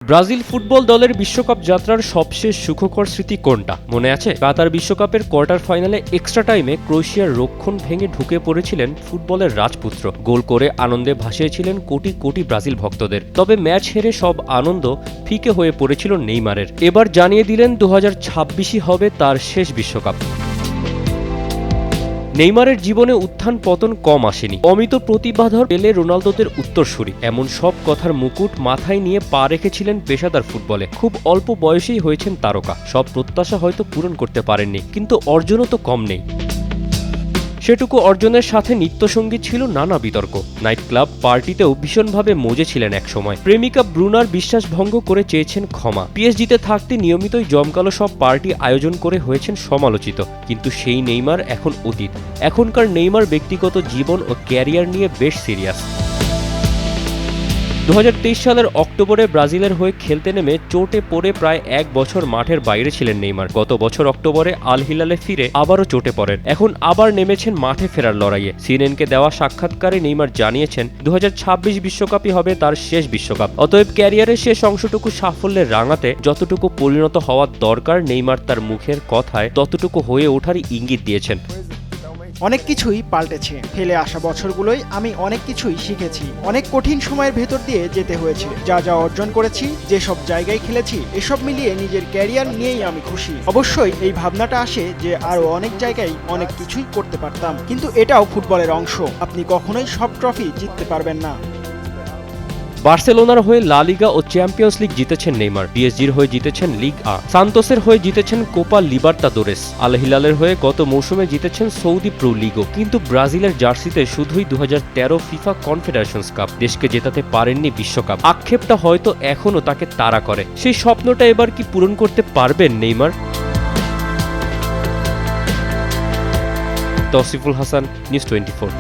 Brazil football দলের বিশ্বকাপ যাত্রার সবশেষ সুখকর স্মৃতি কোনটা মনে আছে? কাতার বিশ্বকাপের কোয়ার্টার ফাইনালে এক্সট্রা টাইমে ক্রোয়েশিয়ার রক্ষণ ভেঙে ঢুকে পড়েছিলেন ফুটবলের রাজপুত্র। গোল করে আনন্দে ভাসিয়েছিলেন কোটি কোটি ব্রাজিল ভক্তদের। তবে ম্যাচ হেরে সব আনন্দ ফিকে হয়ে পড়েছিল নেইমারের। এবার জানিয়ে দিলেন 2026ই হবে তার শেষ বিশ্বকাপ। নেইমারের জীবনে উত্থান পতন কম আসেনি। অমিত প্রতিভাধর পেলে রোনালদোদের উত্তরসূরি, এমন সব কথার মুকুট মাথায় নিয়ে পা রেখেছিলেন পেশাদার ফুটবলে। খুব অল্প বয়সেই হয়েছেন তারকা। সব প্রত্যাশা হয়তো পূরণ করতে পারেননি, কিন্তু অর্জনও তো কম নেই। সেটুকু অর্জনের সাথে নিত্যসঙ্গী ছিল নানা বিতর্ক। নাইট ক্লাব পার্টিতেও ভীষণভাবে মজেছিলেন একসময়। প্রেমিকা ব্রুনার বিশ্বাস ভঙ্গ করে চেয়েছেন ক্ষমা। পিএসজিতে থাকতে নিয়মিতই জমকালো সব পার্টি আয়োজন করে হয়েছেন সমালোচিত। কিন্তু সেই নেইমার এখন অতীত। এখনকার নেইমার ব্যক্তিগত জীবন ও ক্যারিয়ার নিয়ে বেশ সিরিয়াস। 2023 সালের অক্টোবরে ব্রাজিলের হয়ে খেলতে নেমে চোটে পড়ে প্রায় এক বছর মাঠের বাইরে ছিলেন নেইমার। গত বছর অক্টোবরে আল হিলালে ফিরে আবারও চোটে পড়েন। এখন আবার নেমেছেন মাঠে ফেরার লড়াইয়ে। সিএনএনকে দেওয়া সাক্ষাৎকারে নেইমার জানিয়েছেন 2026 বিশ্বকাপই হবে তার শেষ বিশ্বকাপ। অতএব ক্যারিয়ারের শেষ অংশটুকু সাফল্যের রাঙাতে যতটুকু পরিণত হওয়ার দরকার, নেইমার তার মুখের কথায় ততটুকু হয়ে ওঠারই ইঙ্গিত দিয়েছেন। অনেক কিছুই পাল্টেছে। ফেলে আসা বছরগুলোই আমি অনেক কিছুই শিখেছি। অনেক কঠিন সময়ের ভেতর দিয়ে যেতে হয়েছে। যা যা অর্জন করেছি, যেসব জায়গায় খেলেছি, এসব মিলিয়ে নিজের ক্যারিয়ার নিয়েই আমি খুশি। অবশ্যই এই ভাবনাটা আসে যে আরও অনেক জায়গায় অনেক কিছুই করতে পারতাম, কিন্তু এটাও ফুটবলের অংশ। আপনি কখনোই সব ট্রফি জিততে পারবেন না। বার্সেলোনার হয়ে লা লিগা ও চ্যাম্পিয়ন্স লিগ জিতেছেন নেইমার। পিএসজির হয়ে জিতেছেন লিগ আ। সান্তোসের হয়ে জিতেছেন কোপা লিবার্তাদোরেস। আল হিলালের হয়ে গত মৌসুমে জিতেছেন সৌদি প্রো লিগও। কিন্তু ব্রাজিলের জার্সিতে শুধুই 2013 ফিফা কনফেডারেশনস কাপ। দেশকে জেতাতে পারেননি বিশ্বকাপ। আক্ষেপটা হয়তো এখনও তাকে তাড়া করে। সেই স্বপ্নটা এবার কি পূরণ করতে পারবেন নেইমার? তৌসিফুল হাসান, নিউজ 24।